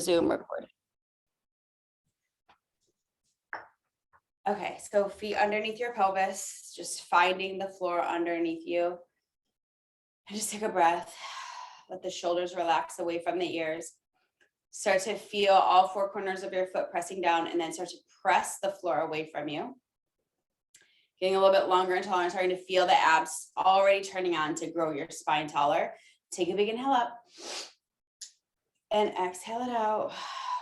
Zoom recording. Okay, so feet underneath your pelvis, just finding the floor underneath you. And just take a breath. Let the shoulders relax away from the ears. Start to feel all four corners of your foot pressing down, and then start to press the floor away from you. Getting a little bit longer and taller and starting to feel the abs already turning on to grow your spine taller. Take a big inhale up and exhale it out.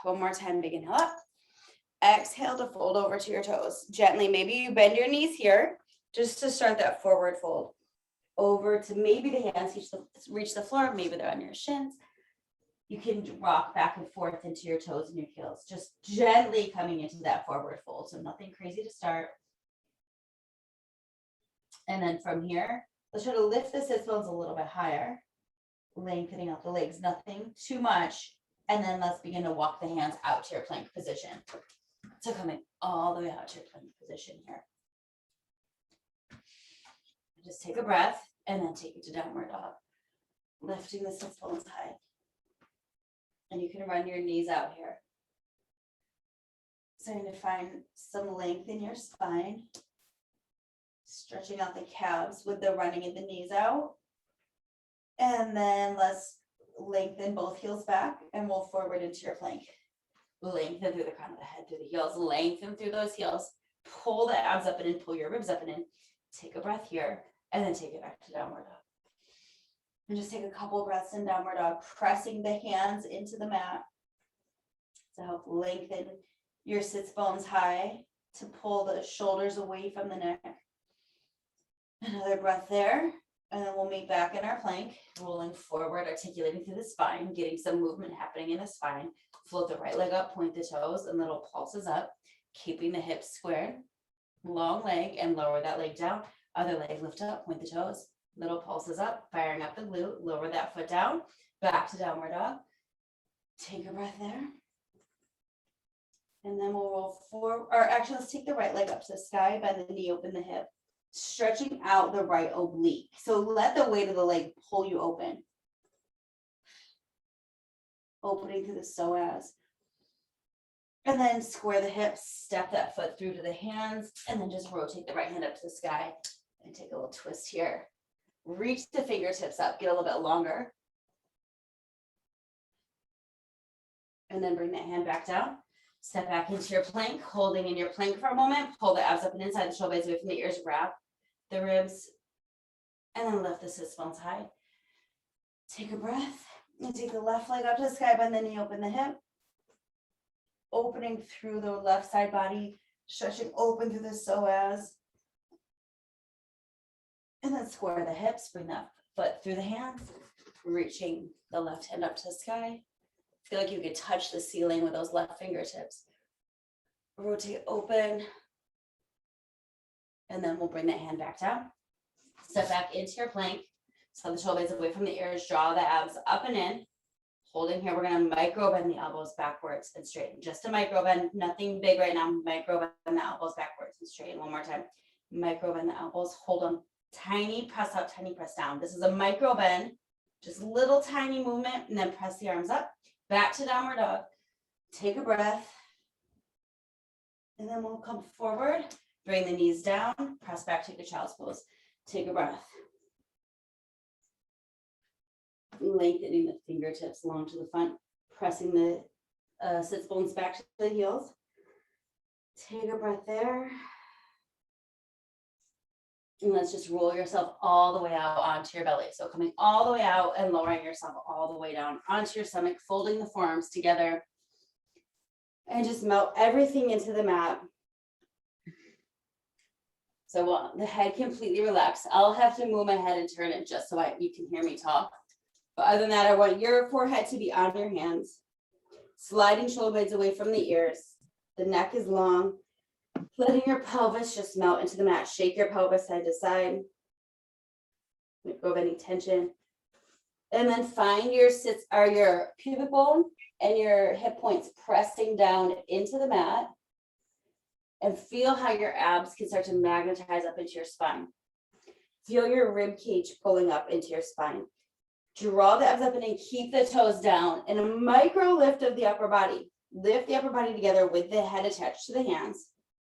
One more time, big inhale up. Exhale to fold over to your toes. Gently, maybe you bend your knees here just to start that forward fold. Over to maybe the hands reach the floor, maybe they're on your shins. You can rock back and forth into your toes and your heels, just gently coming into that forward fold. So nothing crazy to start. And then from here, let's try to lift the sit bones a little bit higher, lengthening out the legs, nothing too much. And then let's begin to walk the hands out to your plank position. So coming all the way out to your plank position here. Just take a breath and then take it to downward dog, lifting the sit bones high. And you can run your knees out here. Starting to find some length in your spine. Stretching out the calves with the running of the knees out. And then let's lengthen both heels back and roll forward into your plank. Lengthen through the crown of the head, through the heels. Lengthen through those heels. Pull the abs up and in, pull your ribs up and in. Take a breath here, and then take it back to downward dog. And just take a couple breaths in downward dog, pressing the hands into the mat to help lengthen your sits bones high, to pull the shoulders away from the neck. Another breath there, and then we'll meet back in our plank, rolling forward, articulating through the spine, getting some movement happening in the spine. Float the right leg up, point the toes, and little pulses up, keeping the hips squared. Long leg, and lower that leg down. Other leg lift up, point the toes, little pulses up, firing up the glute, lower that foot down, back to downward dog. Take a breath there. And then we'll roll forward, or actually let's take the right leg up to the sky, bend the knee, open the hip. Stretching out the right oblique. So let the weight of the leg pull you open. Opening through the psoas. And then square the hips, step that foot through to the hands, and then just rotate the right hand up to the sky and take a little twist here. Reach the fingertips up, get a little bit longer. And then bring that hand back down. Step back into your plank, holding in your plank for a moment. Pull the abs up and inside, the shoulder blades away from the ears, wrap the ribs, and then lift the sits bones high. Take a breath, and take the left leg up to the sky, bend the knee, open the hip. Opening through the left side body, stretching open through the psoas. And then square the hips, bring that foot through the hands, reaching the left hand up to the sky. Feel like you could touch the ceiling with those left fingertips. Rotate open. And then we'll bring that hand back down. Step back into your plank. So the shoulder blades away from the ears, draw the abs up and in. Holding here, we're going to micro bend the elbows backwards and straighten. Just a micro bend, nothing big right now. Micro bend the elbows backwards and straighten. One more time. Micro bend the elbows, hold them. Tiny press up, tiny press down. This is a micro bend, just little tiny movement, and then press the arms up. Back to downward dog. Take a breath. And then we'll come forward, bring the knees down, press back, take a child's pose. Take a breath. Lengthening the fingertips along to the front, pressing the sits bones back to the heels. Take a breath there. And let's just roll yourself all the way out onto your belly. So coming all the way out and lowering yourself all the way down onto your stomach, folding the forearms together. And just melt everything into the mat. So the head completely relaxed. I'll have to move my head and turn it just so you can hear me talk. But other than that, I want your forehead to be on your hands. Sliding shoulder blades away from the ears. The neck is long. Letting your pelvis just melt into the mat. Shake your pelvis side to side. Let go of any tension. And then find your your pubic bone and your hip points pressing down into the mat. And feel how your abs can start to magnetize up into your spine. Feel your rib cage pulling up into your spine. Draw the abs up and then keep the toes down and a micro lift of the upper body. Lift the upper body together with the head attached to the hands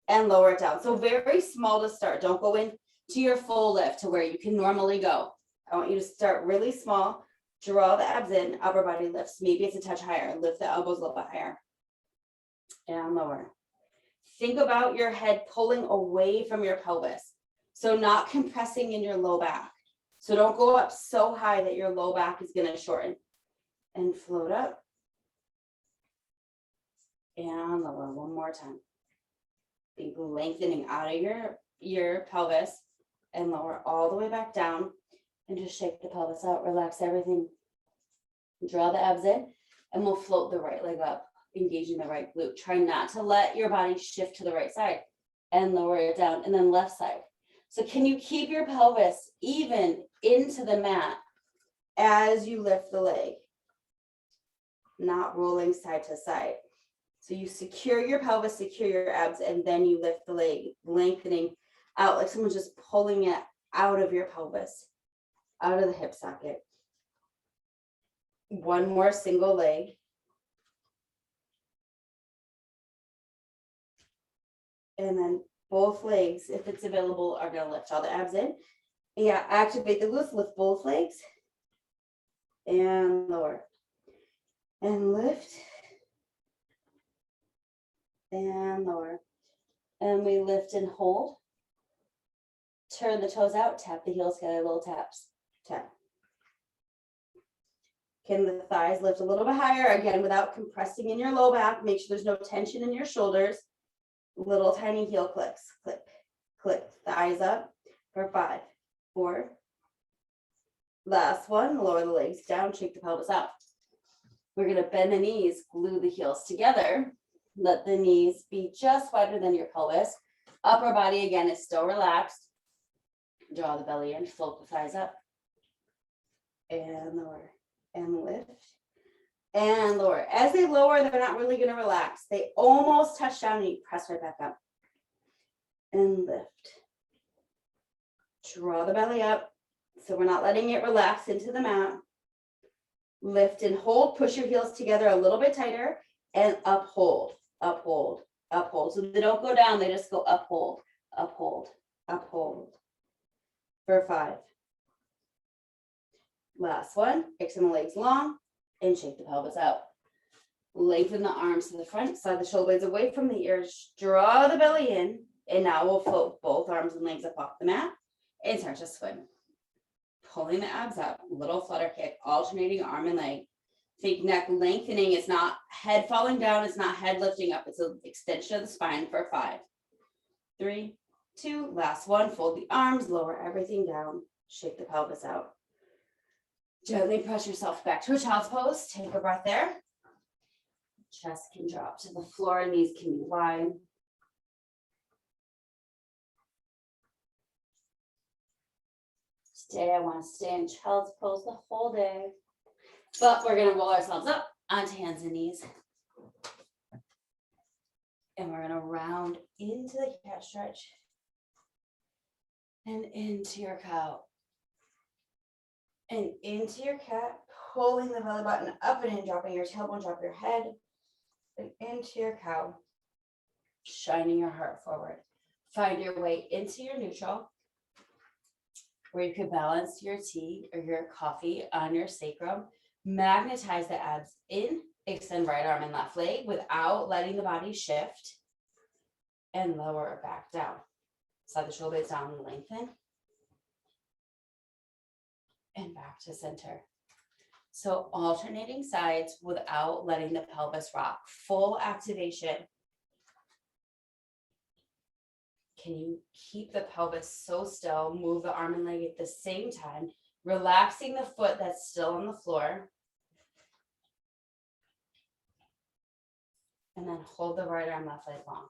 and lower it down. So very small to start. Don't go into your full lift to where you can normally go. I want you to start really small. Draw the abs in, upper body lifts. Maybe it's a touch higher. Lift the elbows a little bit higher and lower. Think about your head pulling away from your pelvis. So not compressing in your low back. So don't go up so high that your low back is going to shorten. And float up. And lower one more time. Think lengthening out of your pelvis and lower all the way back down. And just shake the pelvis out. Relax everything. Draw the abs in. And we'll float the right leg up, engaging the right glute. Try not to let your body shift to the right side. And lower it down. And then left side. So can you keep your pelvis even into the mat as you lift the leg? Not rolling side to side. So you secure your pelvis, secure your abs, and then you lift the leg, lengthening out like someone's just pulling it out of your pelvis, out of the hip socket. One more single leg. And then both legs, if it's available, are going to lift all the abs in. Yeah, activate the glutes, lift both legs. And lower. And lift. And lower. And we lift and hold. Turn the toes out, tap the heels, get a little taps. Tap. Can the thighs lift a little bit higher? Again, without compressing in your low back. Make sure there's no tension in your shoulders. Little tiny heel clicks. Click, click. Thighs up for 5, 4. Last one. Lower the legs down, shake the pelvis out. We're going to bend the knees, glue the heels together. Let the knees be just wider than your pelvis. Upper body, again, is still relaxed. Draw the belly in, float the thighs up. And lower. And lift. And lower. As they lower, they're not really going to relax. They almost touch down and you press right back up. And lift. Draw the belly up. So we're not letting it relax into the mat. Lift and hold. Push your heels together a little bit tighter. And uphold, uphold, uphold. So they don't go down. They just go uphold, uphold, uphold. For 5. Last one. Extend the legs long. And shake the pelvis out. Lengthen the arms to the front, slide the shoulder blades away from the ears, draw the belly in, and now we'll float both arms and legs up off the mat and start to swim. Pulling the abs up, little flutter kick, alternating arm and leg. Think neck lengthening, it's not head falling down, it's not head lifting up, it's an extension of the spine for 5, 3, 2, last one, fold the arms, lower everything down, shake the pelvis out. Gently press yourself back to a child's pose. Take a breath there. Chest can drop to the floor, knees can be wide. Today I want to stay in child's pose the whole day. But we're going to roll ourselves up onto hands and knees. And we're going to round into the cat stretch. And into your cow. And into your cat, pulling the belly button up and in, dropping your tailbone, drop your head, and into your cow, shining your heart forward. Find your way into your neutral, where you could balance your tea or your coffee on your sacrum, magnetize the abs in, extend right arm and left leg without letting the body shift, and lower it back down. Slide the shoulder blades down and lengthen. And back to center. So alternating sides without letting the pelvis rock. Full activation. Can you keep the pelvis so still? Move the arm and leg at the same time, relaxing the foot that's still on the floor. And then hold the right arm, left leg long.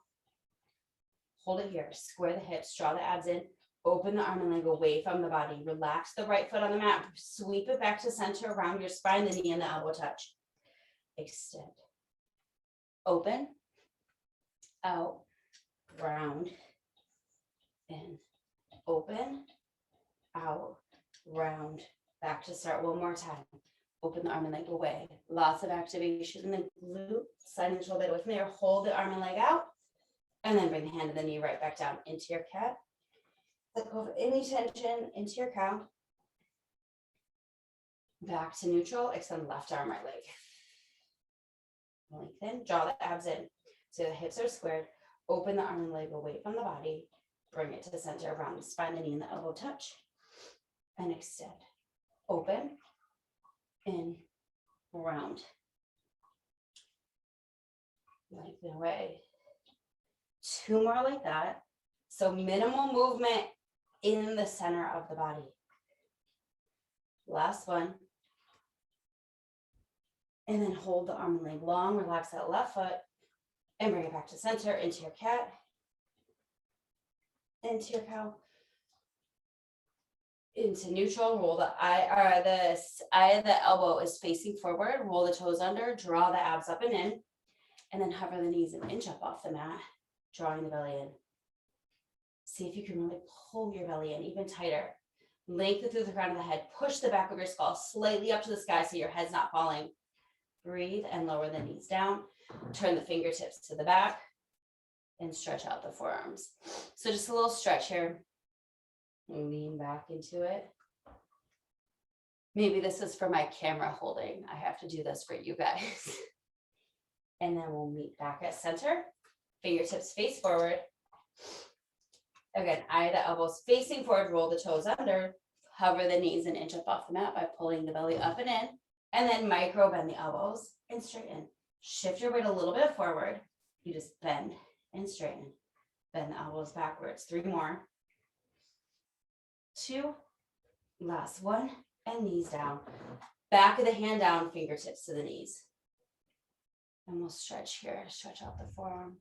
Hold it here. Square the hips, draw the abs in. Open the arm and leg away from the body. Relax the right foot on the mat. Sweep it back to center around your spine. The knee and the elbow touch. Extend. Open. Out. Round. In. Open. Out. Round. Back to start one more time. Open the arm and leg away. Lots of activation in the glute. Sliding the shoulder away from there. Hold the arm and leg out. And then bring the hand and the knee right back down into your cat. Let go of any tension into your cow. Back to neutral. Extend left arm, right leg. Lengthen. Draw the abs in. So the hips are squared. Open the arm and leg away from the body. Bring it to the center. Round the spine, the knee, and the elbow touch. And extend. Open. In. Round. Lengthen away. 2 more like that. So minimal movement in the center of the body. Last one. And then hold the arm and leg long. Relax that left foot. And bring it back to center, into your cat. Into your cow. Into neutral. Roll the eye of the elbow is facing forward. Roll the toes under. Draw the abs up and in. And then hover the knees an inch up off the mat. Drawing the belly in. See if you can really pull your belly in even tighter. Lengthen through the crown of the head. Push the back of your skull slightly up to the sky so your head's not falling. Breathe and lower the knees down. Turn the fingertips to the back and stretch out the forearms. So just a little stretch here. Lean back into it. Maybe this is for my camera holding. I have to do this for you guys. And then we'll meet back at center. Fingertips face forward. Again, eye the elbows facing forward. Roll the toes under. Hover the knees an inch up off the mat by pulling the belly up and in. And then micro bend the elbows and straighten. Shift your weight a little bit forward. You just bend and straighten. Bend the elbows backwards. 3 more. 2. Last one. And knees down. Back of the hand down, fingertips to the knees. And we'll stretch here. Stretch out the forearm.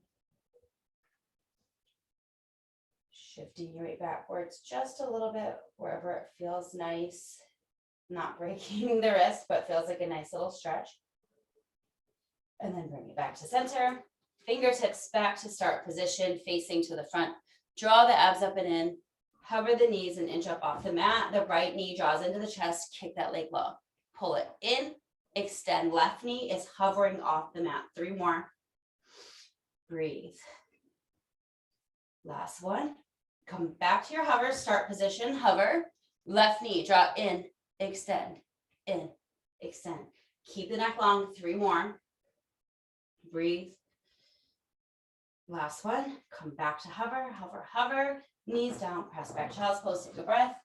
Shifting your weight backwards just a little bit, wherever it feels nice. Not breaking the wrist, but feels like a nice little stretch. And then bring it back to center. Fingertips back to start position, facing to the front. Draw the abs up and in. Hover the knees an inch up off the mat. The right knee draws into the chest. Kick that leg low. Pull it in. Extend. Left knee is hovering off the mat. 3 more. Breathe. Last one. Come back to your hover. Start position. Hover. Left knee. Draw in. Extend. In. Extend. Keep the neck long. 3 more. Breathe. Last one. Come back to hover. Hover. Hover. Knees down. Press back. Child's pose. Take a breath.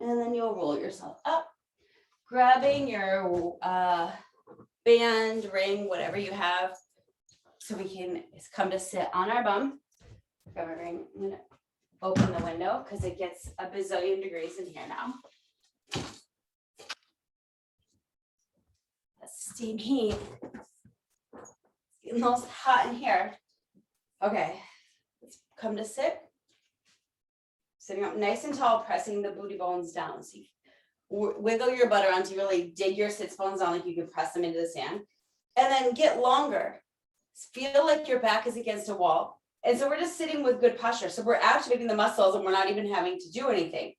And then you'll roll yourself up, grabbing your band, ring, whatever you have, so we can come to sit on our bum. Grab a ring. I'm gonna open the window because it gets a bazillion degrees in here now. That's steam heat. It's getting almost hot in here. Okay, let's come to sit. Sitting up nice and tall, pressing the booty bones down. So you wiggle your butt around to really dig your sits bones down like you can press them into the sand. And then get longer. Feel like your back is against a wall. And so we're just sitting with good posture. So we're activating the muscles and we're not even having to do anything.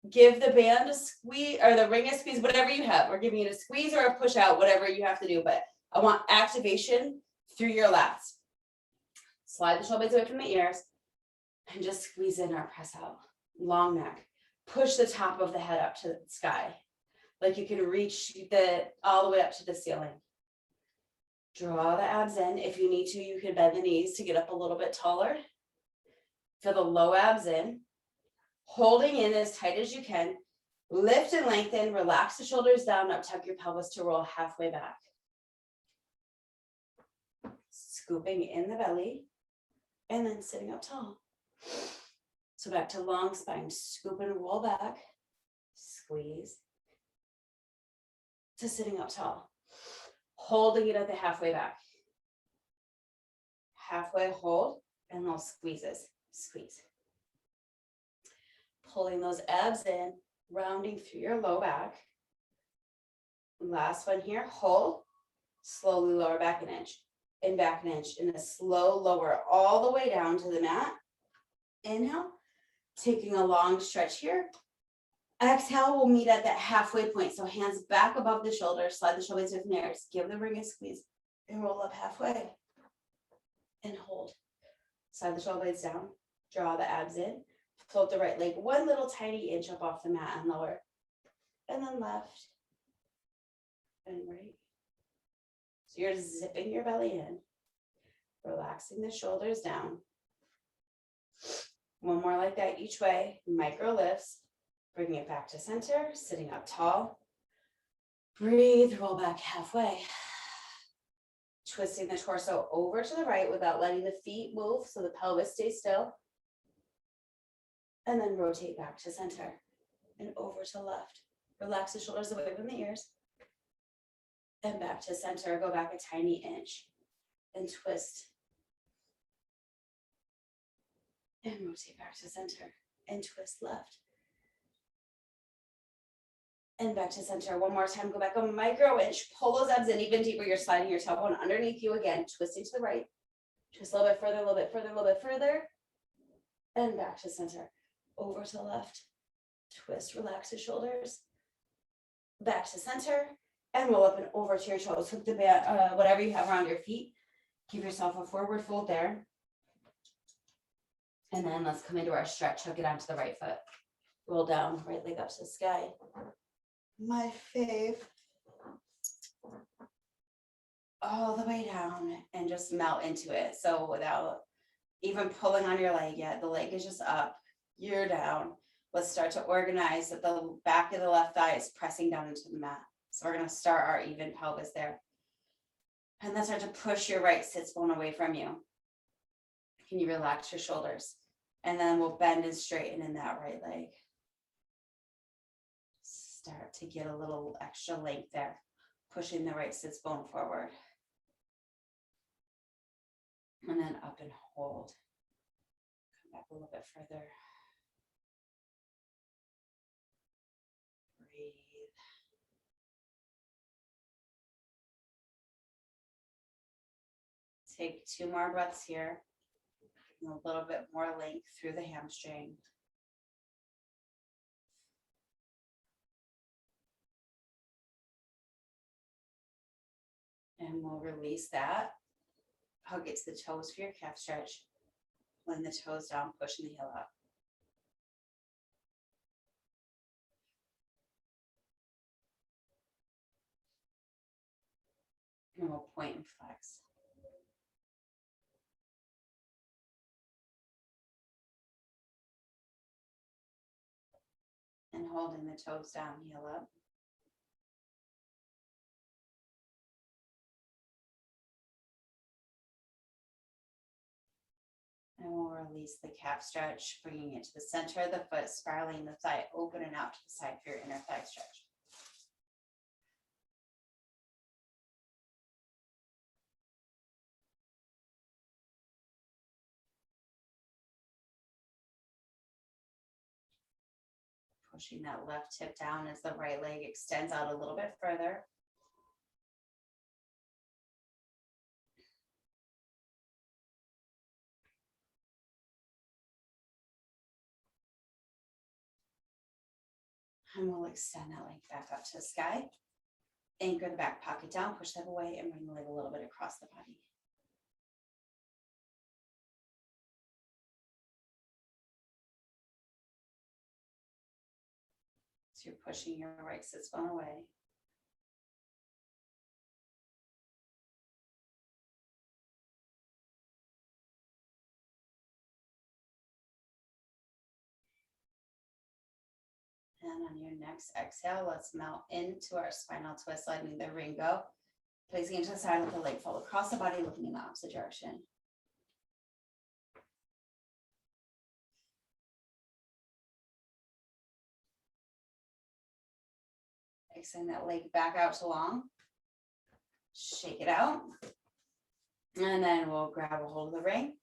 Give the band a squeeze or the ring a squeeze, whatever you have. We're giving it a squeeze or a push out, whatever you have to do. But I want activation through your lats. Slide the shoulders away from the ears. And just squeeze in or press out. Long neck. Push the top of the head up to the sky. Like you can reach all the way up to the ceiling. Draw the abs in. If you need to, you can bend the knees to get up a little bit taller. Feel the low abs in. Holding in as tight as you can. Lift and lengthen. Relax the shoulders down. Up, tuck your pelvis to roll halfway back. Scooping in the belly. And then sitting up tall. So back to long spine, scoop and roll back, squeeze to sitting up tall, holding it at the halfway back. Halfway hold and those squeezes, squeeze. Pulling those abs in, rounding through your low back. Last one here, hold, slowly lower back an inch, and back an inch, and a slow lower all the way down to the mat. Inhale, Taking a long stretch here. Exhale, we'll meet at that halfway point. So hands back above the shoulders, slide the shoulders with mirrors, give the ring a squeeze, and roll up halfway. And hold. Slide the shoulder blades down, draw the abs in, float the right leg one little tiny inch up off the mat and lower. And then left and right. So you're zipping your belly in, relaxing the shoulders down. One more like that each way, micro lifts. Bringing it back to center, sitting up tall. Breathe, roll back halfway. Twisting the torso over to the right without letting the feet move so the pelvis stays still. And then rotate back to center and over to left. Relax the shoulders away from the ears. And back to center, go back a tiny inch. And twist. And rotate back to center and twist left. And back to center. One more time, go back a micro inch. Pull those abs in even deeper. You're sliding your tailbone underneath you again, twisting to the right. Twist a little bit further, a little bit further, a little bit further. And back to center. Over to left. Twist, relax the shoulders. Back to center. And roll up and over to your toes. Hook the band, whatever you have around your feet. Give yourself a forward fold there. And then let's come into our stretch. Hook it onto the right foot. Roll down, right leg up to the sky. My fave. All the way down and just melt into it. So without even pulling on your leg yet, the leg is just up, you're down. Let's start to organize that the back of the left thigh is pressing down into the mat. So we're going to start our even pelvis there. And then start to push your right sits bone away from you. Can you relax your shoulders? And then we'll bend and straighten in that right leg. Start to get a little extra length there, pushing the right sits bone forward. And then up and hold. Come back a little bit further. Breathe. Take 2 more breaths here. And a little bit more length through the hamstring. And we'll release that. Hug it to the toes for your calf stretch. Laying the toes down, pushing the heel up. And we'll point and flex. And holding the toes down, heel up. And we'll release the calf stretch, bringing it to the center of the foot, spiraling the thigh open and out to the side for your inner thigh stretch. Pushing that left hip down as the right leg extends out a little bit further. And we'll extend that leg back up to the sky. Anchor the back pocket down, push that away, and bring the leg a little bit across the body. So you're pushing your right sits bone away. And on your next exhale, let's melt into our spinal twist, letting the ring go. Placing it to the side, let the leg fall across the body, looking in the opposite direction. Extend that leg back out to long. Shake it out. And then we'll grab a hold of the ring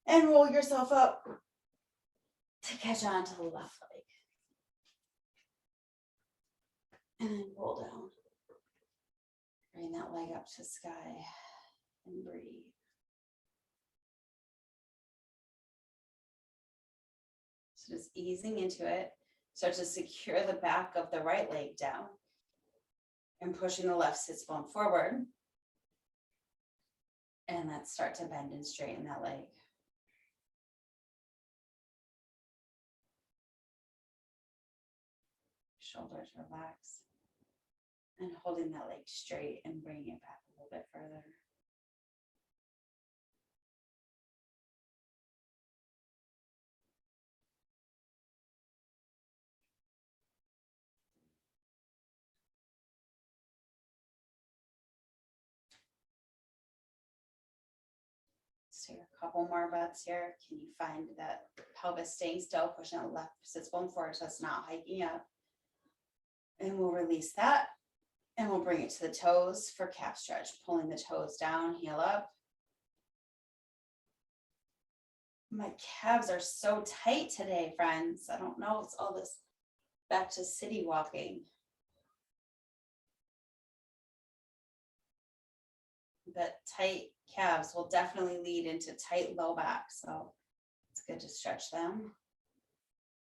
and roll yourself up to catch on to the left leg. And then roll down. Bring that leg up to sky and breathe. So just easing into it. Start to secure the back of the right leg down and pushing the left sits bone forward. And let's start to bend and straighten that leg. Shoulders relax. And holding that leg straight and bringing it back a little bit further. Let's take a couple more breaths here. Can you find that pelvis staying still, pushing the left sits bone forward so it's not hiking up? And we'll release that. And we'll bring it to the toes for calf stretch, pulling the toes down, heel up. My calves are so tight today, friends. I don't know, it's all this back to city walking. But tight calves will definitely lead into tight low back. So it's good to stretch them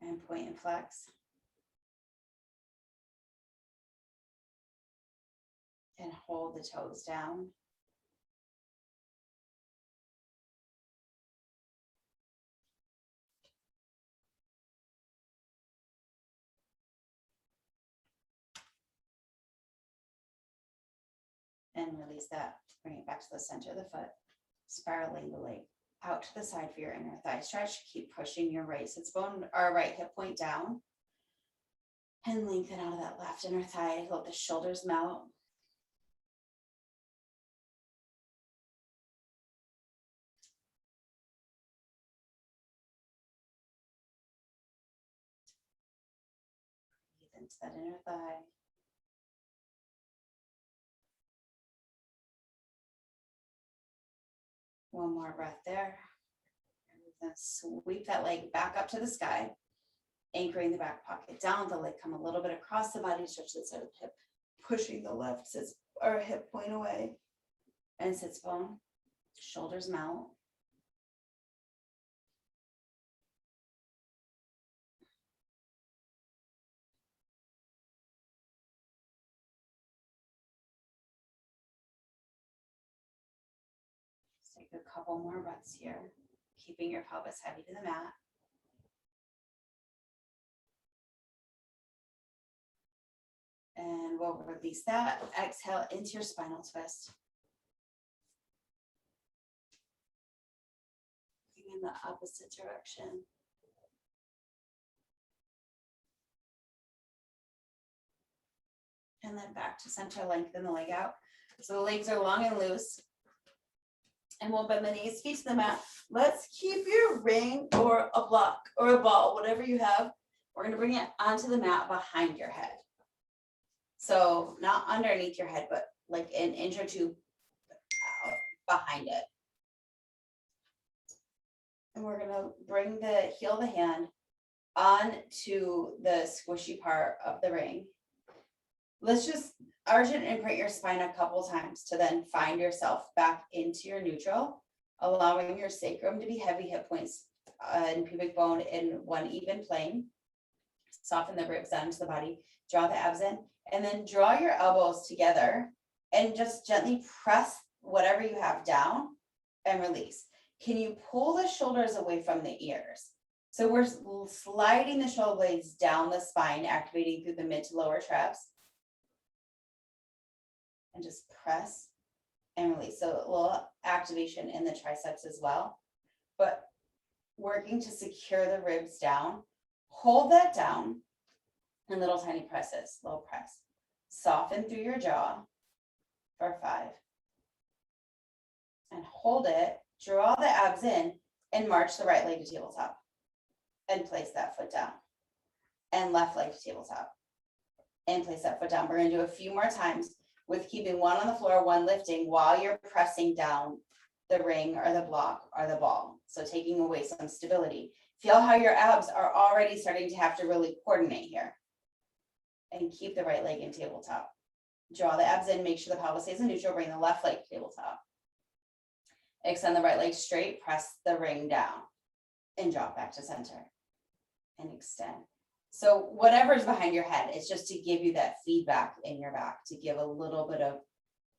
and point and flex. And hold the toes down. And release that. Bring it back to the center of the foot. Spiraling the leg out to the side for your inner thigh stretch. Keep pushing your right sits bone or right hip point down. And lengthen out of that left inner thigh. Let the shoulders melt. Breathe into that inner thigh. One more breath there. And then sweep that leg back up to the sky, anchoring the back pocket down. The leg come a little bit across the body, stretch the side of the hip, pushing the left sits or hip point away, and sits bone. Shoulders melt. Take a couple more breaths here, keeping your pelvis heavy to the mat. And we'll release that. Exhale into your spinal twist. Moving in the opposite direction. And then back to center, lengthen the leg out. So the legs are long and loose. And we'll bend the knees, feet to the mat. Let's keep your ring or a block or a ball, whatever you have. We're going to bring it onto the mat behind your head. So not underneath your head, but like an inch or two behind it. And we're going to bring the heel of the hand onto the squishy part of the ring. Let's just arch and imprint your spine a couple times to then find yourself back into your neutral, allowing your sacrum to be heavy, hip points and pubic bone in one even plane. Soften the ribs down into the body, draw the abs in, and then draw your elbows together and just gently press whatever you have down and release. Can you pull the shoulders away from the ears? So we're sliding the shoulder blades down the spine, activating through the mid to lower traps. And just press and release. So a little activation in the triceps as well. But working to secure the ribs down. Hold that down and little tiny presses, low press. Soften through your jaw for 5. And hold it, draw the abs in, and march the right leg to tabletop. And place that foot down. And left leg to tabletop. And place that foot down. We're going to do a few more times with keeping one on the floor, one lifting while you're pressing down the ring or the block or the ball. So taking away some stability. Feel how your abs are already starting to have to really coordinate here. And keep the right leg in tabletop. Draw the abs in, make sure the pelvis stays in neutral, bring the left leg to tabletop. Extend the right leg straight, press the ring down and drop back to center. and extend. So whatever's behind your head, it's just to give you that feedback in your back, to give a little bit of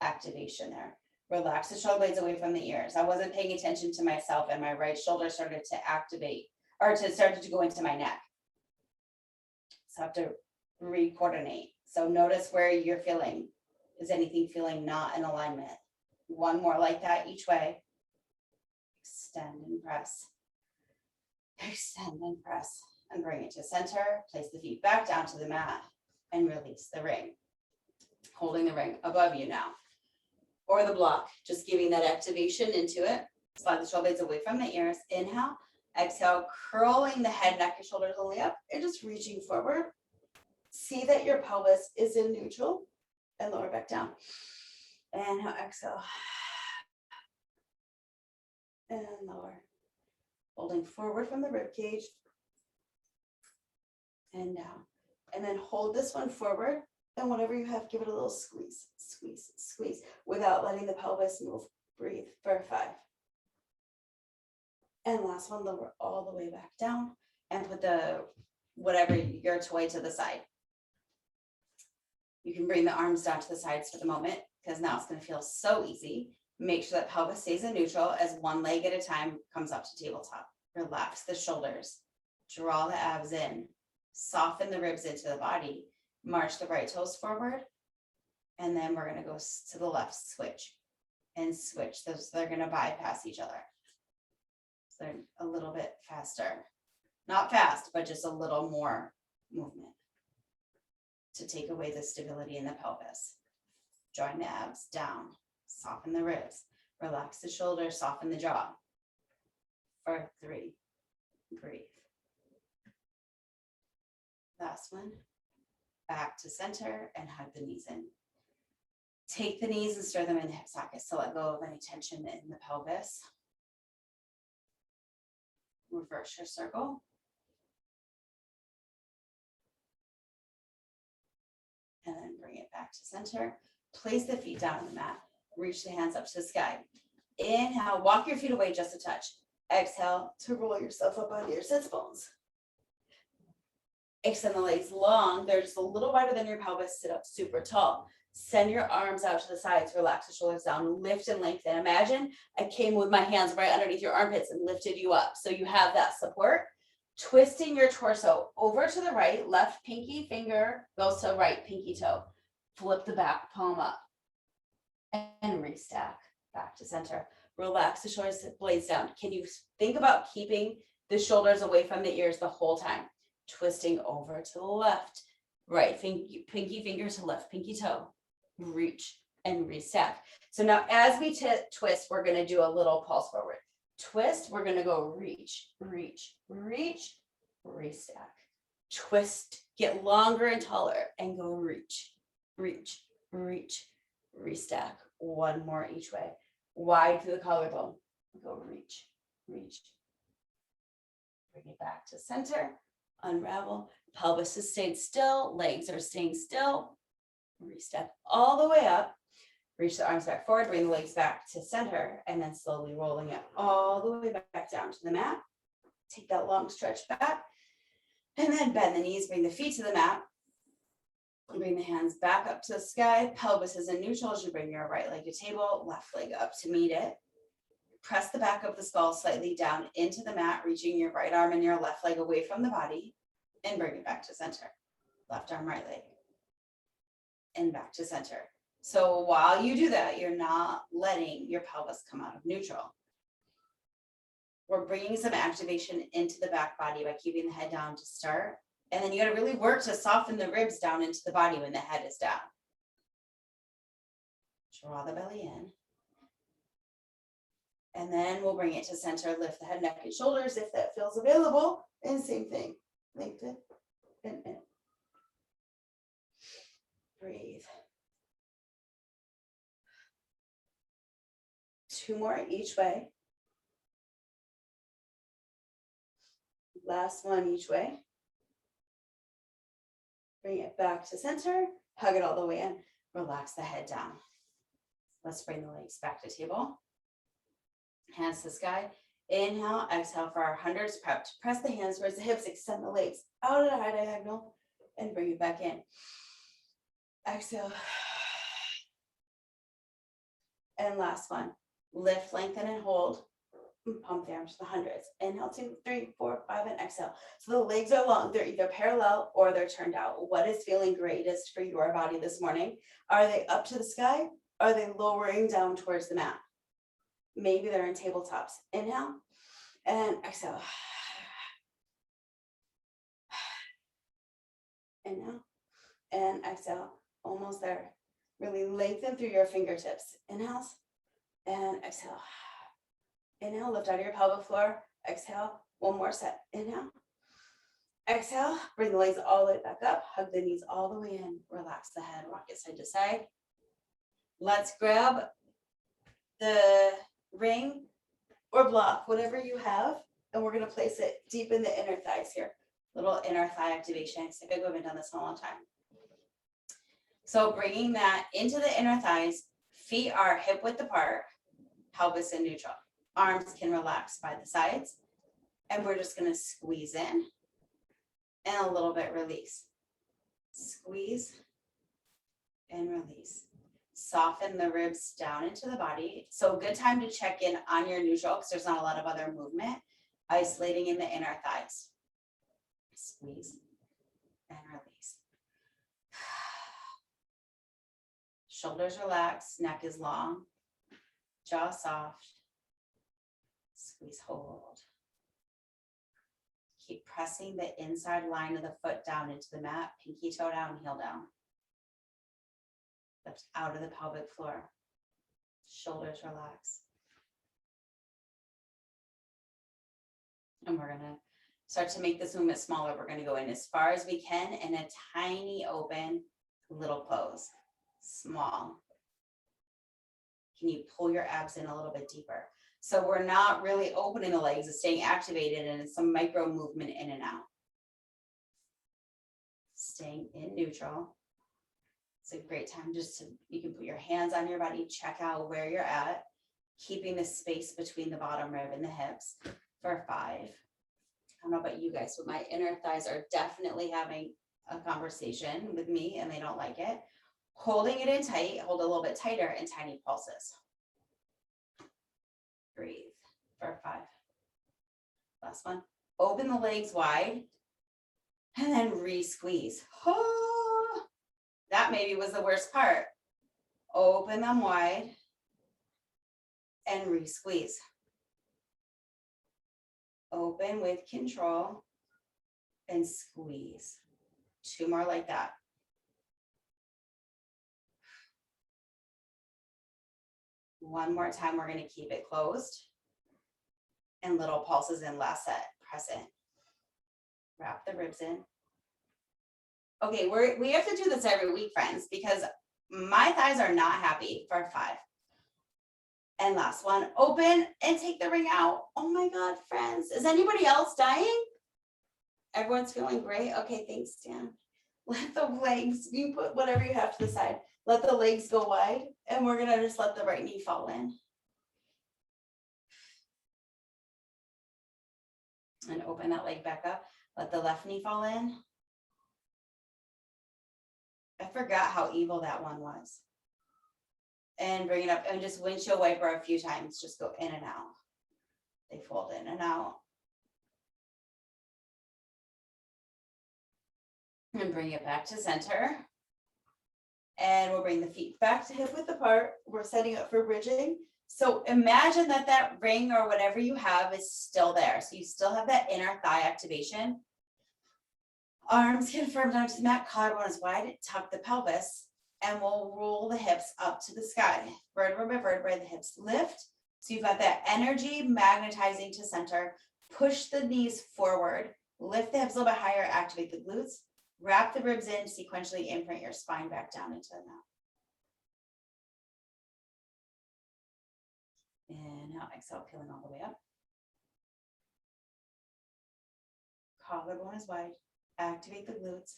activation there. Relax the shoulder blades away from the ears. I wasn't paying attention to myself, and my right shoulder started to activate, or started to go into my neck. So I have to re-coordinate. So notice where you're feeling. Is anything feeling not in alignment? One more like that each way. Extend and press. Extend and press. And bring it to center. Place the feet back down to the mat and release the ring. Holding the ring above you now. Or the block, just giving that activation into it. Slide the shoulder blades away from the ears. Inhale, exhale, curling the head, neck, and shoulders only up, and just reaching forward. See that your pelvis is in neutral, and lower back down. Inhale, exhale. And lower. Holding forward from the rib cage. And down. And then hold this one forward. And whatever you have, give it a little squeeze, squeeze, squeeze, without letting the pelvis move. Breathe for 5. And last one, lower all the way back down and put the whatever your toy to the side. You can bring the arms down to the sides for the moment, because now it's going to feel so easy. Make sure that pelvis stays in neutral as one leg at a time comes up to tabletop. Relax the shoulders, draw the abs in, soften the ribs into the body. March the right toes forward, and then we're going to go to the left, switch and switch. Those, they're going to bypass each other. So they're a little bit faster, not fast, but just a little more movement to take away the stability in the pelvis. Join the abs down, soften the ribs, relax the shoulders, soften the jaw. For 3, breathe. Last one. Back to center and hug the knees in. Take the knees and stir them in the hip sockets to let go of any tension in the pelvis. Reverse your circle. And then bring it back to center. Place the feet down on the mat. Reach the hands up to the sky. Inhale, walk your feet away just a touch. Exhale to roll yourself up onto your sits bones. Extend the legs long. They're just a little wider than your pelvis. Sit up super tall. Send your arms out to the sides. Relax the shoulders down. Lift and lengthen. Imagine I came with my hands right underneath your armpits and lifted you up. So you have that support. Twisting your torso over to the right. Left pinky finger goes to right pinky toe. Flip the back palm up. And restack back to center. Relax the shoulders, blades down. Can you think about keeping the shoulders away from the ears the whole time? Twisting over to the left, right pinky finger to left pinky toe, reach and restack. So now as we twist, we're going to do a little pulse forward. Twist, we're going to go reach, reach, reach, restack. Twist, get longer and taller and go reach, reach, reach, restack. One more each way. Wide through the collarbone. Go reach, reach. Bring it back to center. Unravel. Pelvis is staying still. Legs are staying still. Restep all the way up. Reach the arms back forward. Bring the legs back to center. And then slowly rolling it all the way back down to the mat. Take that long stretch back. And then bend the knees. Bring the feet to the mat. Bring the hands back up to the sky. Pelvis is in neutral as you bring your right leg to table. Left leg up to meet it. Press the back of the skull slightly down into the mat, reaching your right arm and your left leg away from the body, and bring it back to center. Left arm, right leg, and back to center. So while you do that, you're not letting your pelvis come out of neutral. We're bringing some activation into the back body by keeping the head down to start. And then you got to really work to soften the ribs down into the body when the head is down. Draw the belly in. And then we'll bring it to center, lift the head, neck, and shoulders if that feels available. And same thing, lengthen and in. Breathe. 2 more each way. Last one each way. Bring it back to center, hug it all the way in, relax the head down. Let's bring the legs back to table. Hands to the sky. Inhale, exhale for our hundreds prepped. Press the hands towards the hips, extend the legs out at a high diagonal, and bring it back in. Exhale. And last one. Lift, lengthen, and hold. Pump the arms to the hundreds. Inhale, 2, 3, 4, 5, and exhale. So the legs are long. They're either parallel or they're turned out. What is feeling greatest for your body this morning? Are they up to the sky? Are they lowering down towards the mat? Maybe they're in tabletops. Inhale and exhale. Inhale and exhale. Almost there. Really lengthen through your fingertips. Inhales and exhale. Inhale, lift out of your pelvic floor. Exhale, one more set. Inhale. Exhale, bring the legs all the way back up. Hug the knees all the way in. Relax the head, rock it side to side. Let's grab the ring or block, whatever you have, and we're going to place it deep in the inner thighs here. Little inner thigh activation. I think I haven't done this in a long time. So bringing that into the inner thighs, feet are hip width apart, pelvis in neutral. Arms can relax by the sides, and we're just going to squeeze in and a little bit release. Squeeze and release. Soften the ribs down into the body. So good time to check in on your neutral because there's not a lot of other movement. Isolating in the inner thighs. Squeeze and release. Shoulders relaxed, neck is long, jaw soft. Squeeze, hold. Keep pressing the inside line of the foot down into the mat, pinky toe down, heel down. Lift out of the pelvic floor. Shoulders relax. And we're gonna start to make this movement smaller. We're gonna go in as far as we can in a tiny open little close. Small. Can you pull your abs in a little bit deeper? So we're not really opening the legs, it's staying activated, and it's some micro movement in and out. Staying in neutral. It's a great time just to, you can put your hands on your body, check out where you're at, keeping the space between the bottom rib and the hips for 5. I don't know about you guys, but my inner thighs are definitely having a conversation with me and they don't like it. Holding it in tight, hold a little bit tighter and tiny pulses. Breathe for 5. Last one. Open the legs wide and then re-squeeze. Oh, that maybe was the worst part. Open them wide and re-squeeze. Open with control and squeeze. 2 more like that. One more time, we're going to keep it closed. And little pulses in, last set, press in. Wrap the ribs in. Okay, we have to do this every week, friends, because my thighs are not happy for 5. And last one, open and take the ring out. Oh my God, friends, is anybody else dying? Everyone's feeling great? Okay, thanks, Dan. Let the legs, you put whatever you have to the side. Let the legs go wide, and we're gonna just let the right knee fall in. And open that leg back up. Let the left knee fall in. I forgot how evil that one was. And bring it up and just windshield wiper a few times. Just go in and out. They fold in and out. And bring it back to center. And we'll bring the feet back to hip width apart. We're setting up for bridging. So imagine that that ring or whatever you have is still there. So you still have that inner thigh activation. Arms can firm down to the mat, collarbone is wide, tuck the pelvis, and we'll roll the hips up to the sky. Vertebra by vertebra, the hips lift. So you've got that energy magnetizing to center. Push the knees forward, lift the hips a little bit higher, activate the glutes. Wrap the ribs in, sequentially imprint your spine back down into the mat. Inhale, exhale, peeling all the way up. Collarbone is wide, activate the glutes,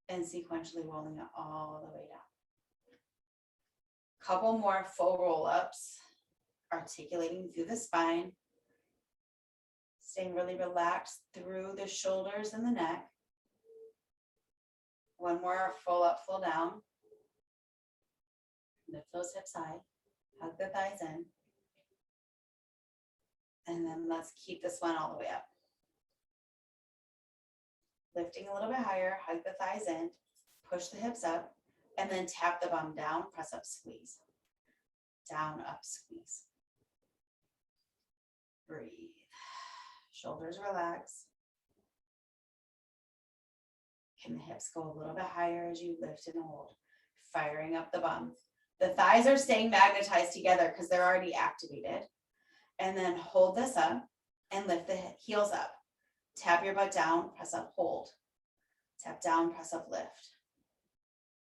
and sequentially rolling it all the way down. Couple more full roll-ups, articulating through the spine. Staying really relaxed through the shoulders and the neck. One more full up, full down. Lift those hips high. Hug the thighs in. And then let's keep this one all the way up. Lifting a little bit higher, hug the thighs in, push the hips up, and then tap the bum down, press up, squeeze. Down, up, squeeze. Breathe. Shoulders relax. Can the hips go a little bit higher as you lift and hold? Firing up the bum. The thighs are staying magnetized together because they're already activated. And then hold this up and lift the heels up. Tap your butt down, press up, hold. Tap down, press up, lift.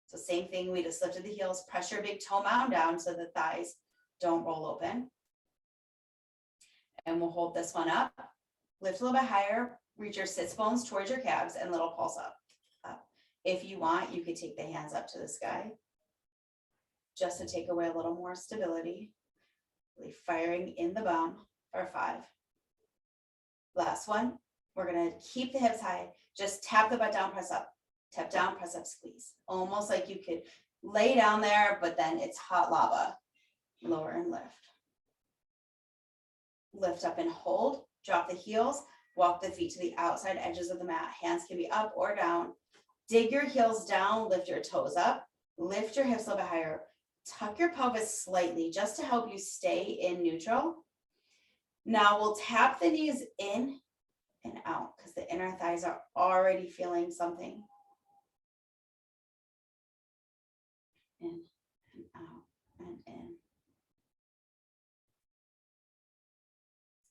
So same thing, we just lifted the heels, press your big toe mound down so the thighs don't roll open. And we'll hold this one up, lift a little bit higher, reach your sits bones towards your calves and little pulse up. If you want, you could take the hands up to the sky just to take away a little more stability. Really firing in the bum for 5. Last one, we're gonna keep the hips high, just tap the butt down, press up, tap down, press up, squeeze. Almost like you could lay down there, but then it's hot lava. Lower and lift. Lift up and hold, drop the heels, walk the feet to the outside edges of the mat. Hands can be up or down. Dig your heels down, lift your toes up, lift your hips a little bit higher. Tuck your pelvis slightly just to help you stay in neutral. Now we'll tap the knees in and out because the inner thighs are already feeling something. In and out and in.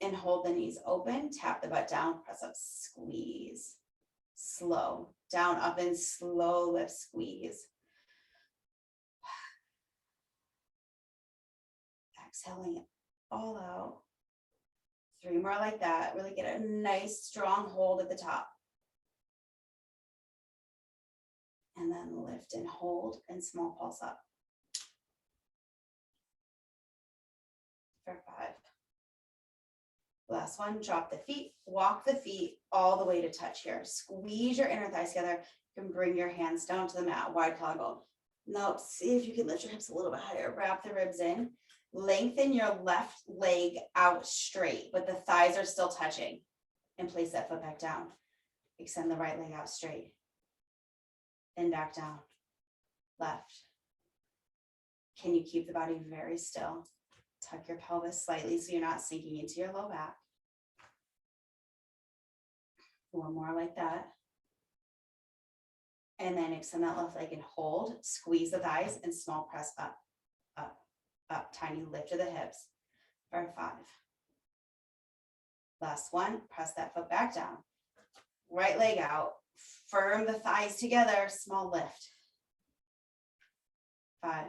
And hold the knees open, tap the butt down, press up, squeeze. Slow, down, up and slow lift, squeeze. Exhaling it all out. 3 more like that. Really get a nice strong hold at the top. And then lift and hold and small pulse up. For 5. Last one, drop the feet, walk the feet all the way to touch here. Squeeze your inner thighs together. You can bring your hands down to the mat, wide collarbone. Now see if you can lift your hips a little bit higher. Wrap the ribs in. Lengthen your left leg out straight, but the thighs are still touching. And place that foot back down. Extend the right leg out straight. And back down. Left. Can you keep the body very still? Tuck your pelvis slightly so you're not sinking into your low back. 1 more like that. And then extend that left leg and hold. Squeeze the thighs and small press up, up, up. Tiny lift of the hips for 5. Last one, press that foot back down. Right leg out. Firm the thighs together, small lift. 5.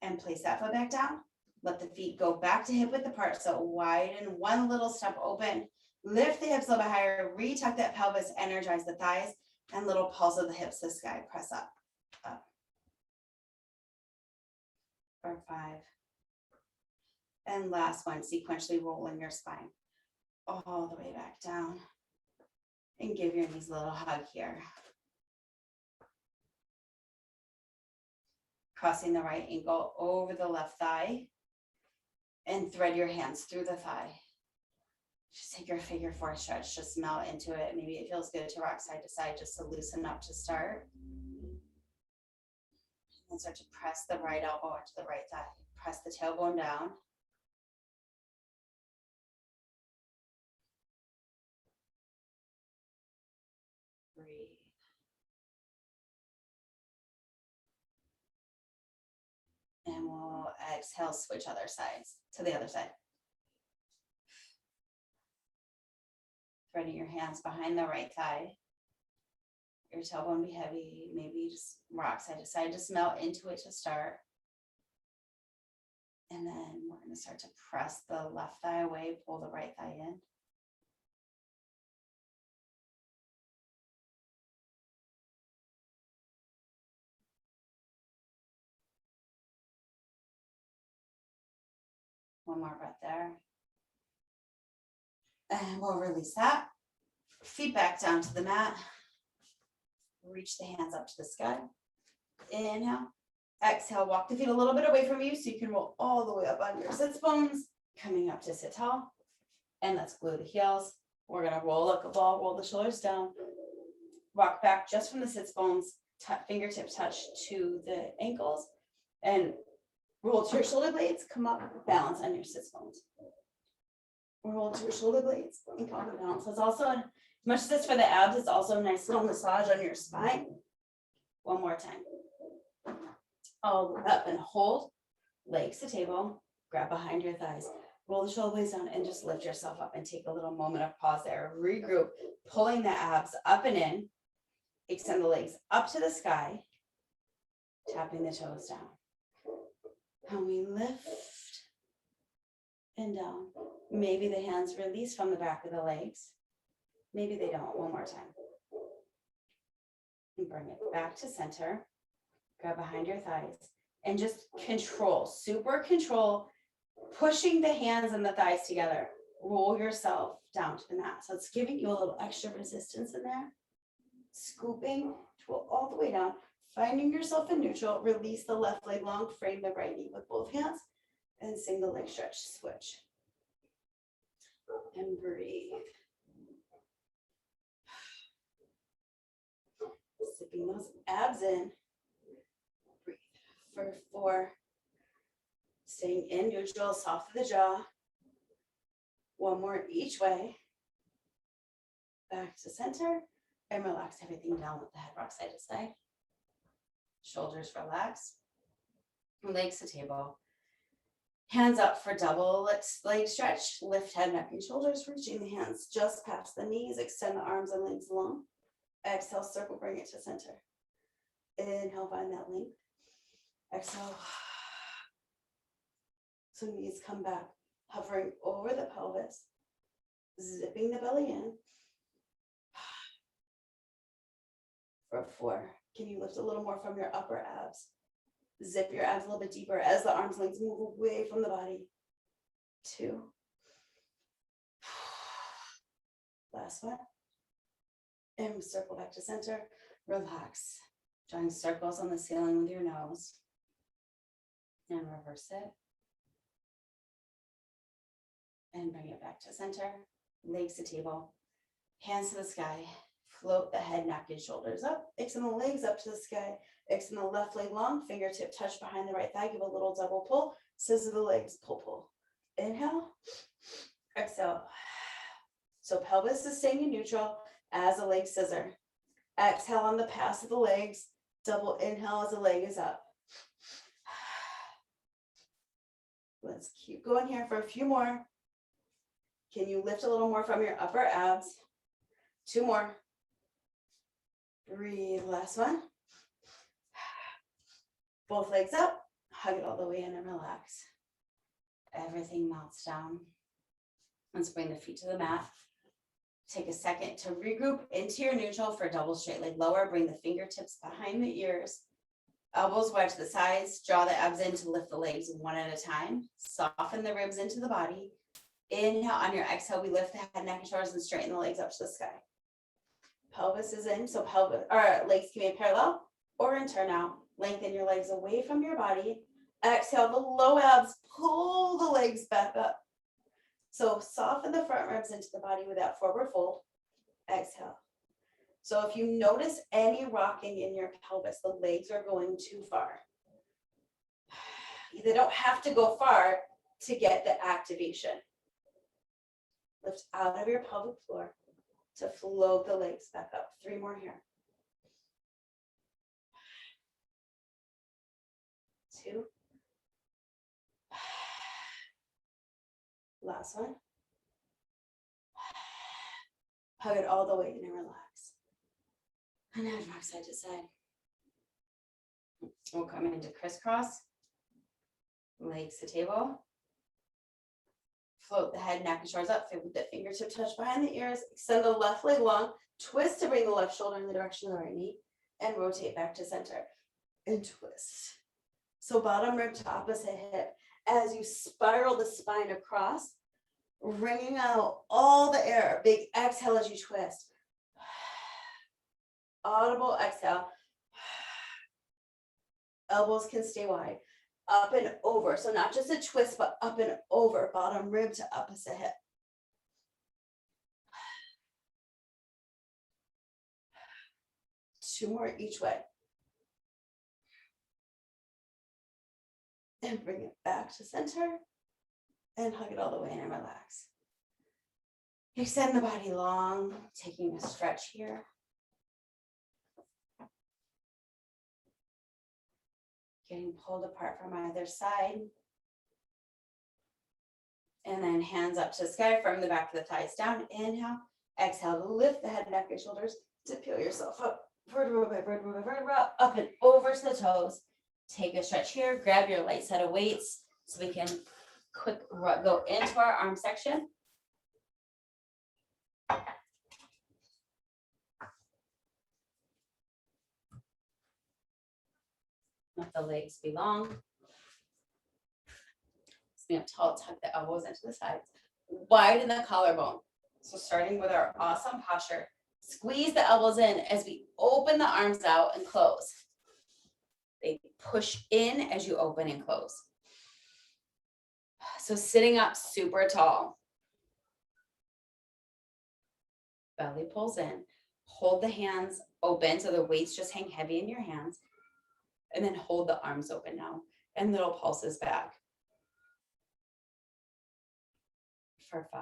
And place that foot back down. Let the feet go back to hip width apart. So widen, one little step open. Lift the hips a little bit higher. Retuck that pelvis, energize the thighs, and little pulse of the hips to the sky. Press up, up. For 5. And last one, sequentially rolling your spine all the way back down. And give your knees a little hug here. Crossing the right ankle over the left thigh and thread your hands through the thigh. Just take your figure 4 stretch, just melt into it. Maybe it feels good to rock side to side just to loosen up to start. And start to press the right elbow into the right thigh. Press the tailbone down. Breathe. And we'll exhale, switch other sides to the other side. Threading your hands behind the right thigh. Your tailbone be heavy. Maybe just rock side to side. Just melt into it to start. And then we're going to start to press the left thigh away, pull the right thigh in. One more breath there. And we'll release that. Feet back down to the mat. Reach the hands up to the sky. Inhale. Exhale, walk the feet a little bit away from you so you can roll all the way up on your sits bones. Coming up to sit tall. And let's glue the heels. We're going to roll like a ball, roll the shoulders down. Rock back just from the sits bones. Fingertips touch to the ankles. And roll to your shoulder blades. Come up, balance on your sits bones. Roll to your shoulder blades and come up and balance. It's also, as much as it's for the abs, it's also a nice little massage on your spine. One more time. All the way up and hold. Legs to table. Grab behind your thighs. Roll the shoulder blades down and just lift yourself up and take a little moment of pause there. Regroup, pulling the abs up and in. Extend the legs up to the sky. Tapping the toes down. And we lift and down. Maybe the hands release from the back of the legs. Maybe they don't. One more time. And bring it back to center. Grab behind your thighs. And just control, super control, pushing the hands and the thighs together. Roll yourself down to the mat. So it's giving you a little extra resistance in there. Scooping to all the way down. Finding yourself in neutral. Release the left leg long. Frame the right knee with both hands. And single leg stretch. Switch. And breathe. Sipping those abs in. Breathe for 4. Staying in neutral, soften the jaw. One more each way. Back to center. And relax everything down with the head rock side to side. Shoulders relax. Legs to table. Hands up for double leg stretch. Lift head, neck, and shoulders. Reaching the hands just past the knees. Extend the arms and legs long. Exhale, circle, bring it to center. Inhale, find that length. Exhale. So knees come back, hovering over the pelvis. Zipping the belly in. For 4. Can you lift a little more from your upper abs? Zip your abs a little bit deeper as the arms lengths move away from the body. 2. Last one. And circle back to center. Relax. Drawing circles on the ceiling with your nose. And reverse it. And bring it back to center. Legs to table. Hands to the sky. Float the head, neck, and shoulders up. Extend the legs up to the sky. Extend the left leg long. Fingertip touch behind the right thigh. Give a little double pull. Scissor the legs. Pull, pull. Inhale. Exhale. So pelvis is staying in neutral as a leg scissor. Exhale on the pass of the legs. Double inhale as the leg is up. Let's keep going here for a few more. Can you lift a little more from your upper abs? 2 more. Breathe, last one. Both legs up, hug it all the way in and relax. Everything melts down. Let's bring the feet to the mat. Take a second to regroup into your neutral for double straight leg lower. Bring the fingertips behind the ears. Elbows wide to the sides. Draw the abs in to lift the legs one at a time. Soften the ribs into the body. Inhale, on your exhale, we lift the head, neck, and shoulders and straighten the legs up to the sky. Pelvis is in, so legs can be parallel or in turnout. Lengthen your legs away from your body. Exhale, the low abs, pull the legs back up. So soften the front ribs into the body with that forward fold. Exhale. So if you notice any rocking in your pelvis, the legs are going too far. They don't have to go far to get the activation. Lift out of your pelvic floor to float the legs back up. 3 more here. 2. Last one. Hug it all the way in and relax. And then rock side to side. We'll come into crisscross. Legs to table. Float the head, neck, and shoulders up. With the fingertip touch behind the ears. Extend the left leg long. Twist to bring the left shoulder in the direction of the right knee. And rotate back to center. And twist. So bottom rib to opposite hip. As you spiral the spine across, wringing out all the air. Big exhale as you twist. Audible exhale. Elbows can stay wide. Up and over. So not just a twist, but up and over. Bottom rib to opposite hip. Two more each way. And bring it back to center. And hug it all the way in and relax. Extend the body long, taking a stretch here. Getting pulled apart from either side. And then hands up to the sky, from the back of the thighs down. Inhale, exhale to lift the head, neck, and shoulders to peel yourself up. Vertebra by vertebra by vertebra, up and over to the toes. Take a stretch here, grab your light set of weights so we can quick go into our arm section. Let the legs be long. Stand up tall, tuck the elbows into the sides. Widen the collarbone. So starting with our awesome posture, squeeze the elbows in as we open the arms out and close. They push in as you open and close. So sitting up super tall. Belly pulls in. Hold the hands open so the weights just hang heavy in your hands. And then hold the arms open now. And little pulses back. For 5.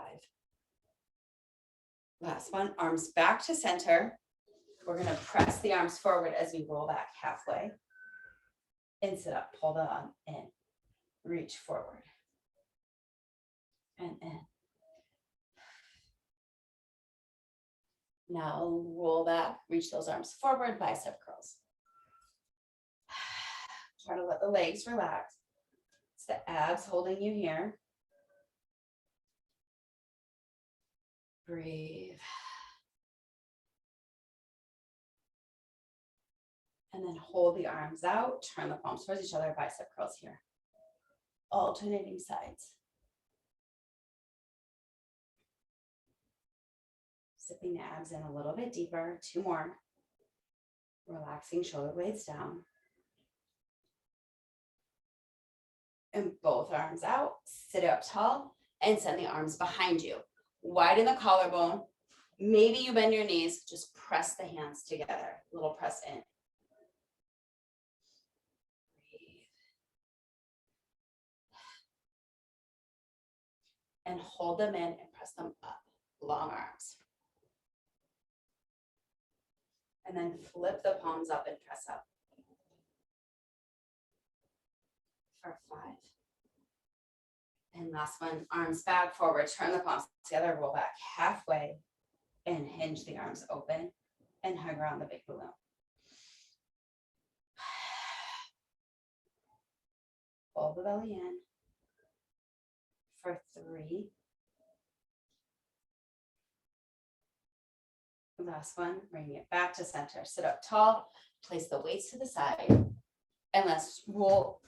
Last one, arms back to center. We're going to press the arms forward as we roll back halfway. And sit up, pull the arm in. Reach forward. And in. Now roll back, reach those arms forward, bicep curls. Try to let the legs relax. It's the abs holding you here. Breathe. And then hold the arms out, turn the palms towards each other, bicep curls here. Alternating sides. Sipping the abs in a little bit deeper, 2 more. Relaxing shoulder blades down. And both arms out, sit up tall, and send the arms behind you. Widen the collarbone. Maybe you bend your knees, just press the hands together. Little press in. Breathe. And hold them in and press them up. Long arms. And then flip the palms up and press up. For 5. And last one, arms back, forward, turn the palms together, roll back halfway, and hinge the arms open, and hug around the big balloon. Pull the belly in. For 3. Last one, bring it back to center. Sit up tall, place the weights to the side, and let's roll.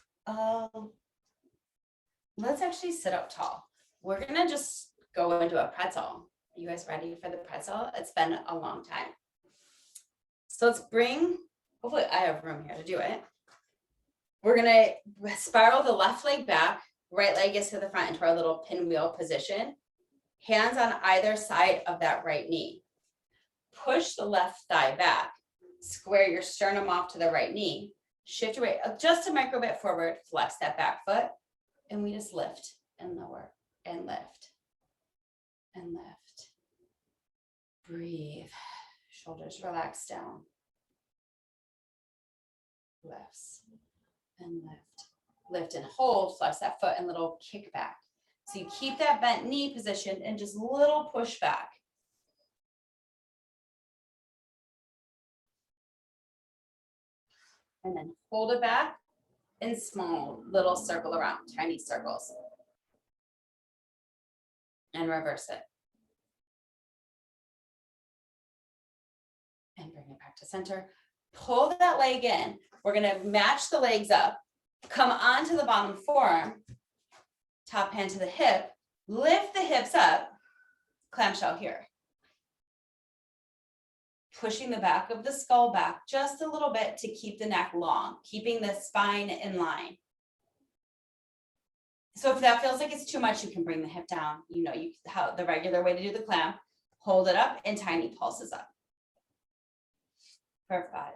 Let's actually sit up tall. We're gonna just go into a pretzel. Are you guys ready for the pretzel? It's been a long time. So let's bring, hopefully I have room here to do it. We're gonna spiral the left leg back, right leg is to the front into our little pinwheel position. Hands on either side of that right knee. Push the left thigh back. Square your sternum off to the right knee. Shift your weight just a micro bit forward. Flex that back foot. And we just lift and lower and lift and lift. Breathe. Shoulders relax down. Lifts and lift. Lift and hold. Flex that foot and little kick back. So you keep that bent knee positioned and just little push back. And then hold it back in small little circle around, tiny circles. And reverse it. And bring it back to center. Pull that leg in. We're gonna match the legs up. Come onto the bottom forearm. Top hand to the hip. Lift the hips up, clamshell here. Pushing the back of the skull back just a little bit to keep the neck long, keeping the spine in line. So if that feels like it's too much, you can bring the hip down. You know, how the regular way to do the clam, hold it up and tiny pulses up. For 5.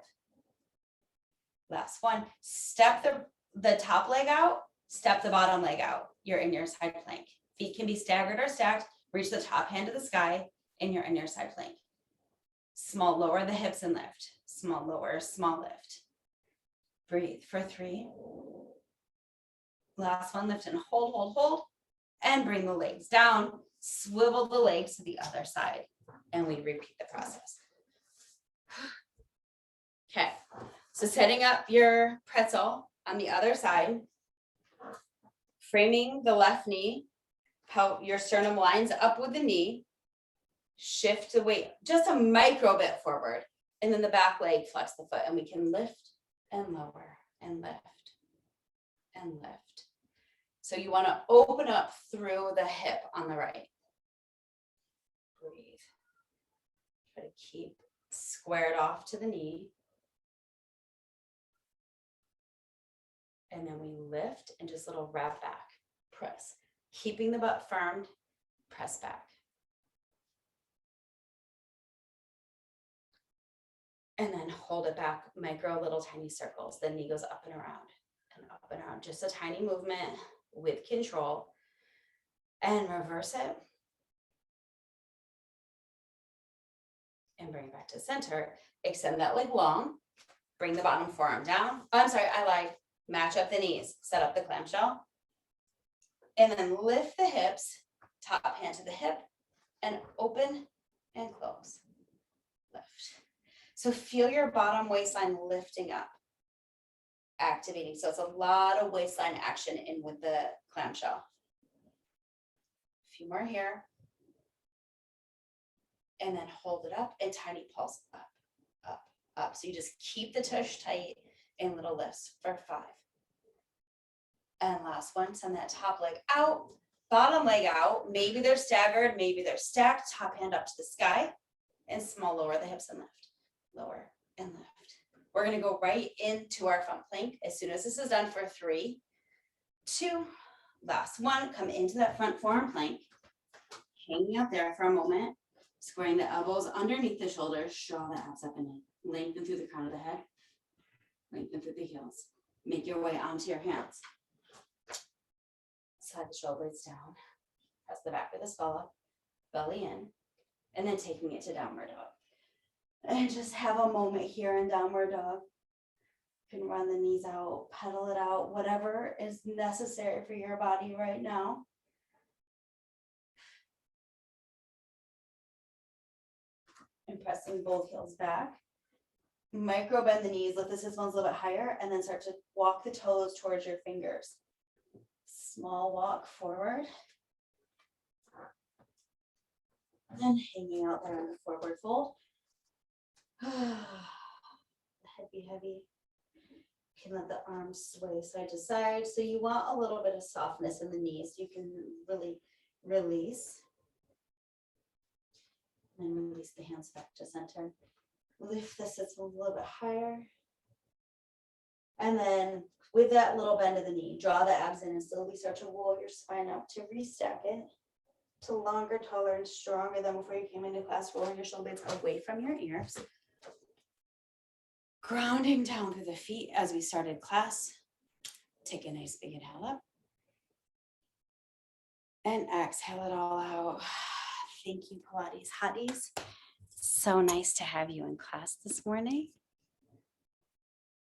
Last one, step the top leg out, step the bottom leg out. You're in your side plank. Feet can be staggered or stacked. Reach the top hand to the sky and you're in your side plank. Small, lower the hips and lift. Small, lower, small lift. Breathe for 3. Last one, lift and hold, hold, hold. And bring the legs down. Swivel the legs to the other side. And we repeat the process. Okay, so setting up your pretzel on the other side. Framing the left knee. How your sternum lines up with the knee. Shift the weight just a micro bit forward. And then the back leg, flex the foot. And we can lift and lower and lift and lift. So you want to open up through the hip on the right. Breathe. Try to keep squared off to the knee. And then we lift and just little wrap back, press. Keeping the butt firm, press back. And then hold it back, micro little tiny circles. The knee goes up and around and up and around. Just a tiny movement with control. And reverse it. And bring it back to center. Extend that leg long. Bring the bottom forearm down. Oh, I'm sorry, I lied. Match up the knees. Set up the clamshell. And then lift the hips. Top hand to the hip. And open and close. Lift. So feel your bottom waistline lifting up, activating. So it's a lot of waistline action in with the clamshell. A few more here. And then hold it up and tiny pulse up, up, up. So you just keep the tush tight and little lifts for 5. And last one, send that top leg out, bottom leg out. Maybe they're staggered, maybe they're stacked. Top hand up to the sky and small lower the hips and lift. Lower and lift. We're going to go right into our front plank as soon as this is done for 3, 2, last one. Come into that front forearm plank, hanging out there for a moment, squaring the elbows underneath the shoulders, draw the abs up and in, lengthen through the crown of the head, lengthen through the heels, make your way onto your hands, slide the shoulder blades down, press the back of the skull up, belly in, and then taking it to downward dog. And just have a moment here in downward dog. You can run the knees out, pedal it out, whatever is necessary for your body right now. And pressing both heels back. Micro bend the knees, lift the sit bones a little bit higher, and then start to walk the toes towards your fingers. Small walk forward. And then hanging out there in the forward fold. The head be heavy. You can let the arms sway side to side. So you want a little bit of softness in the knees. You can really release. And then release the hands back to center. Lift the sits bones a little bit higher. And then with that little bend of the knee, draw the abs in and slowly start to roll your spine up to restack it to longer, taller, and stronger than before you came into class, rolling your shoulder blades away from your ears. Grounding down through the feet as we started class. Take a nice big inhale up. And exhale it all out. Thank you, Pilates Hotties. So nice to have you in class this morning.